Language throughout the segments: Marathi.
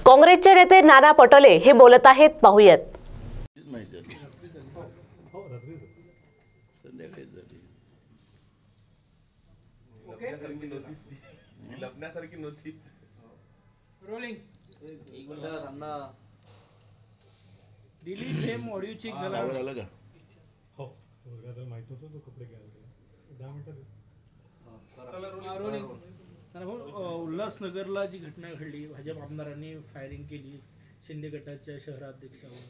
काँग्रेसचे नेते नाना पटोले हे बोलत आहेत, पाहूयात। लपण्यासारखी नव्हती। रोलिंग एक मिनिट थांबना। दिल्ली फेम ऑडिओ चेक झाला का? हो वर्गात माहित होतं तो कपडे घ्यायला 10 मिनिटं। रोलिंग उल्हासनगरला जी घटना घडली, भाजप आमदारांनी फायरिंग केली शिंदे गटाच्या शहराध्यक्षावर,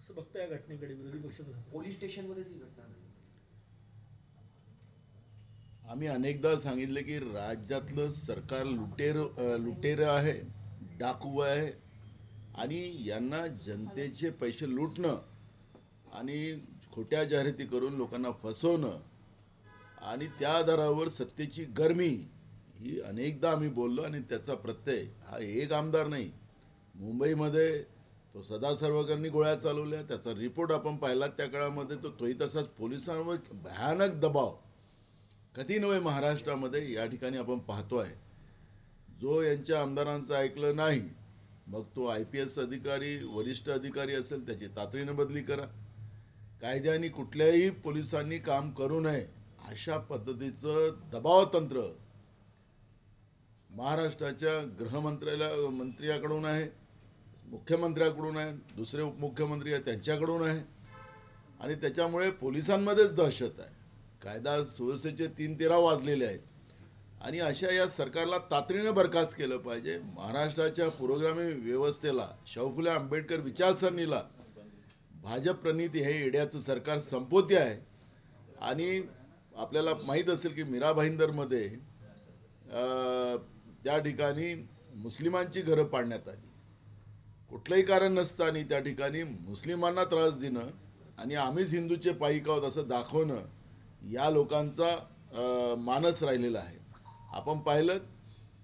असं बघता या घटनेकडे विरोधी पक्ष पोलीस स्टेशनमध्येच ही घटना घडली। आम्ही अनेकदा सांगितले की राज्यातलं सरकार लुटेर आहे, डाकू आहे आणि यांना जनतेचे पैसे लुटणं आणि खोट्या जाहिराती करून लोकांना फसवणं आणि त्या आधारावर सत्तेची गरमी ही अनेकदा आम्ही बोललो आणि त्याचा प्रत्यय हा एक आमदार नाही, मुंबईमध्ये तो सदा सर्वकरणी गोळ्या चालवल्या, त्याचा रिपोर्ट आपण पाहिला त्या काळामध्ये तोही तसाच पोलिसांवर भयानक दबाव कधी नव्हे महाराष्ट्रामध्ये या ठिकाणी आपण पाहतोय। जो यांच्या आमदारांचं ऐकलं नाही मग तो IPS अधिकारी वरिष्ठ अधिकारी असेल त्याची तातडीने बदली करा, कायद्याने कुठल्याही पोलिसांनी काम करू नये अशा पद्धतीचं दबाव तंत्र महाराष्ट्राच्या गृहमंत्र्याकडून आहे, मुख्यमंत्र्याकडून आहे, दुसरे उपमुख्यमंत्री आहेत त्यांच्याकडून आहे आणि त्याच्यामुळे पोलिसांमध्येच दहशत आहे। कायदा सुव्यवस्थेचे 3-13 वाजलेले आहेत आणि अशा या सरकारला तातडीने बरखास्त केलं पाहिजे। महाराष्ट्राच्या पुरोगामी व्यवस्थेला, शाहू फुले आंबेडकर विचारसरणीला भाजप प्रणित हे येड्याचं सरकार संपवते आहे आणि आपल्याला माहीत असेल की मीरा भाईंदरमध्ये त्या ठिकाणी मुस्लिमांची घरं पाडण्यात आली, कुठलंही कारण नसताना त्या ठिकाणी मुस्लिमांना त्रास देणं आणि आम्हीच हिंदूचे पाईक आहोत असं दाखवणं या लोकांचा मानस राहिलेला आहे। आपण पाहिलं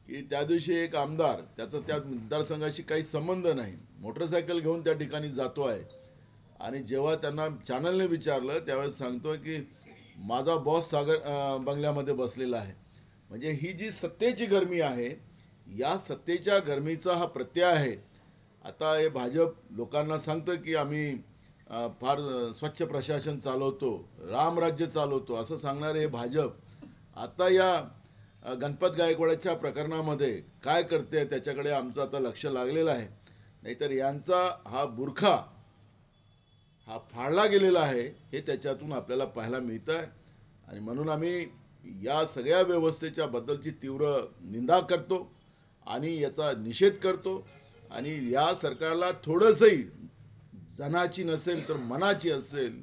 की त्या दिवशी एक आमदार, त्याचा त्या मतदारसंघाशी काही संबंध नाही, मोटरसायकल घेऊन त्या ठिकाणी जातो आहे आणि जेव्हा त्यांना चॅनलने विचारलं त्यावेळेस सांगतोय की माझा बॉस सागर बंगल्यामध्ये बसलेला आहे। म्हणजे ही जी सत्तेची गरमी आहे, या सत्तेच्या गरमीचा हा प्रत्यय आहे। आता हे भाजप लोकांना सांगतं की आम्ही फार स्वच्छ प्रशासन चालवतो, रामराज्य चालवतो असं सांगणारे हे भाजप आता या गणपत गायकवाडच्या प्रकरणामध्ये काय करते त्याच्याकडे आमचं आता लक्ष लागलेलं आहे। नाहीतर यांचा हा बुरखा हा फाडला गेलेला आहे हे त्याच्यातून आपल्याला पाहायला मिळतं आहे आणि म्हणून आम्ही या सगळ्या व्यवस्थेच्या बद्दलची तीव्र निंदा करतो आणि याचा निषेध करतो आणि या सरकारला थोडंसंही जनाची नसेल तर मनाची असेल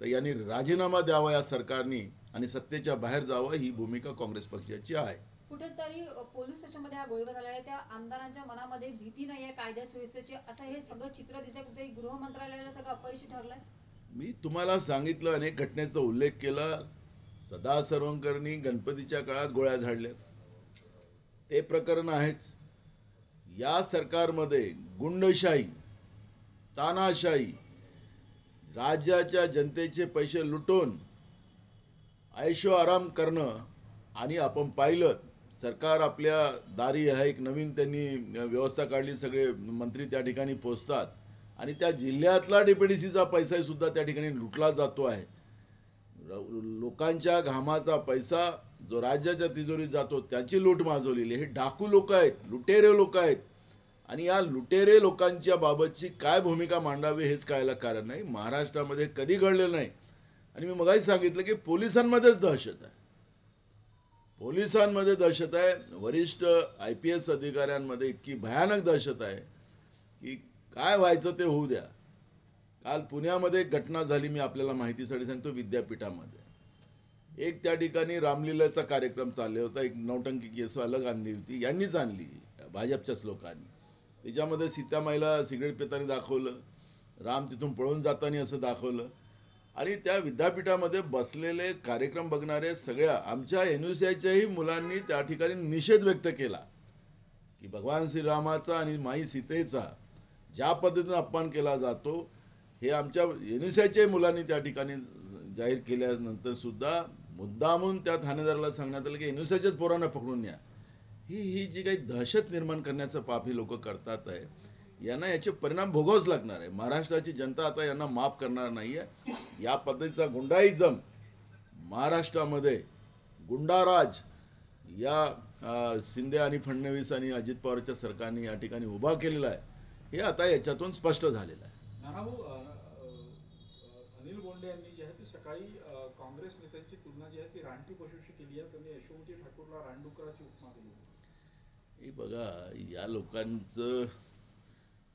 तर यांनी राजीनामा द्यावा या सरकारने आणि सत्तेच्या बाहेर जावं, ही भूमिका काँग्रेस पक्षाची आहे। कुठेतरी पोलीस स्टेशनमध्ये हा गोळीबार झाला आहे, त्या आमदारांच्या मनामध्ये भीती नाही आहे कायदा सुव्यवस्थेची, असं हे सगळं चित्र दिसतंय, कुठेतरी गृह मंत्रालयाला सगळं अपयशी ठरलंय। मी तुम्हाला सांगितलं, अनेक घटनेचा उल्लेख केला, सदा सर्वंकरनी गणपतीच्या काळात गोळ्या झाडल्या ते प्रकरण आहेच। या सरकारमध्ये गुंडशाही, तानाशाही, राज्याच्या जनतेचे पैसे लुटून ऐशो आराम करणं आणि आपण पाहिलं सरकार आपल्या दारी आहे, एक नवीन त्यांनी व्यवस्था काढली, सगळे मंत्री त्या ठिकाणी पोहोचतात आणि त्या जिल्ह्यातला DPDCचा पैसा सुद्धा त्या ठिकाणी लुटला जातो आहे। लोकांच्या घामाचा पैसा जो राज्याच्या तिजोरीत जातो त्याची लूट माजवलेली, हे डाकू लोक आहेत, लुटेरे लोक आहेत आणि या लुटेरे लोकांच्या बाबतची काय भूमिका मांडावी हेच कळायला कारण नाही। महाराष्ट्रामध्ये कधी घडलेलं नाही आणि मी मगाही सांगितलं की पोलिसांमध्येच दहशत आहे, पोलिसांमध्ये दहशत आहे, वरिष्ठ IPS अधिकाऱ्यांमध्ये इतकी भयानक दहशत आहे की काय व्हायचं ते होऊ द्या। काल पुण्यामध्ये एक घटना झाली, मी आपल्याला माहितीसाठी सांगतो, विद्यापीठामध्ये एक त्या ठिकाणी रामलीलेचा कार्यक्रम चालला होता, एक नौटंकी केस अलग आणली होती, यांनीच आणली भाजपच्याच लोकांनी। त्याच्यामध्ये सीतामाईला सिगरेट पिताना दाखवलं, राम तिथून पळून जाताना असं दाखवलं आणि त्या विद्यापीठामध्ये बसलेले कार्यक्रम बघणारे सगळ्या आमच्या NUCIच्याही मुलांनी त्या ठिकाणी निषेध व्यक्त केला की भगवान श्रीरामाचा आणि माई सीतेचा ज्या पद्धतीने अपमान केला जातो हे आमच्या NUCIच्याही मुलांनी त्या ठिकाणी जाहीर केल्यानंतर सुद्धा मुद्दामून त्या ठाणेदाराला सांगण्यात आलं की NUCIच्याच पोरांना पकडून न्या। ही जी काही दहशत निर्माण करण्याचं पाप ही लोक करतात आहे, यांना याचे परिणाम भोगावेच लागणार आहे. महाराष्ट्राची जनता आता यांना माफ करणार नाही आहे. या पद्धतीचा गुंडाईजम महाराष्ट्रामध्ये, गुंडाराज या शिंदे आणि फडणवीस आणि अजित पवारच्या सरकारने या ठिकाणी उभा केलेला आहे, हे आता याच्यातून स्पष्ट झालेलं आहे. नानाभाऊ, अनिल बोंडे यांनी जे आहे ते सकाळी काँग्रेस नेत्यांची तुलना जी आहे ती रानटी पशुशी केली आहे. त्यांनी यशोमती ठाकूरला रानडुकराची उपमा दिली. हे बघा, या लोकांचं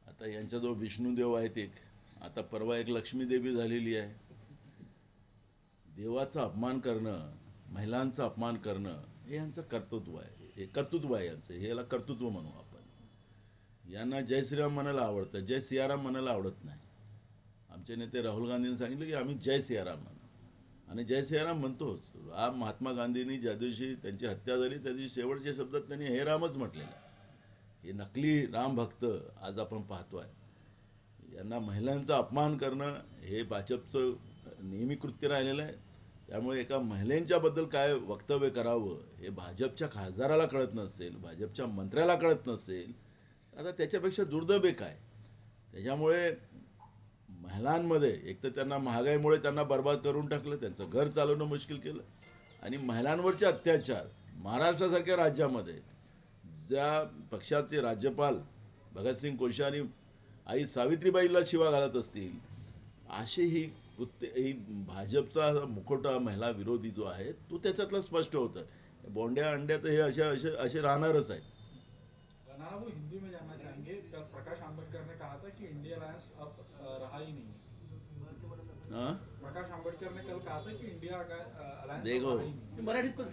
आता यांच्याजवळ विष्णुदेव आहेत एक, आता परवा एक लक्ष्मीदेवी झालेली आहे. देवाचा अपमान करणं, महिलांचा अपमान करणं हे यांचं कर्तृत्व आहे. हे कर्तृत्व आहे यांचं, हे याला कर्तृत्व म्हणू आपण. यांना जय श्रीराम म्हणायला आवडतं, जय सियाराम म्हणायला आवडत नाही. आमचे नेते राहुल गांधींनी सांगितलं की आम्ही जय सियाराम म्हणू, आणि जय सियाराम म्हणतोच. महात्मा गांधींनी ज्या दिवशी त्यांची हत्या झाली त्या दिवशी शेवटच्या शब्दात त्यांनी हे रामच म्हटलेलं आहे. हे नकली राम भक्त आज आपण पाहतोय. यांना महिलांचा अपमान करणं हे भाजपचं नेहमी कृत्य राहिलेलं आहे. त्यामुळे एका महिलांच्याबद्दल काय वक्तव्य करावं हे भाजपच्या खासदाराला कळत नसेल, भाजपच्या मंत्र्याला कळत नसेल, आता त्याच्यापेक्षा दुर्दैव काय. त्याच्यामुळे महिलांमध्ये एक तर त्यांना महागाईमुळे त्यांना बर्बाद करून टाकलं, त्यांचं घर चालवणं मुश्किल केलं, आणि महिलांवरचे अत्याचार महाराष्ट्रासारख्या राज्यामध्ये ज्या पक्षाचे राज्यपाल भगतसिंग कोश्यारी आई सावित्रीबाईला शिवा घालत असतील, अशी ही भाजपचा मुखवटा महिला विरोधी जो आहे तो त्याच्यातलं स्पष्ट होतं. बोंड्या अंड्यात हे असे राहणारच आहेत. नानाभाऊ, हिंदी में जानना चाहेंगे, कल प्रकाश आंबेडकर ने कहा था कि इंडिया अलायंस अब रहा ही नहीं. हाँ? प्रकाश आंबेडकर ने कल कहा था कि इंडिया अलायंस देखो, रहा ही नहीं. मराठीत पण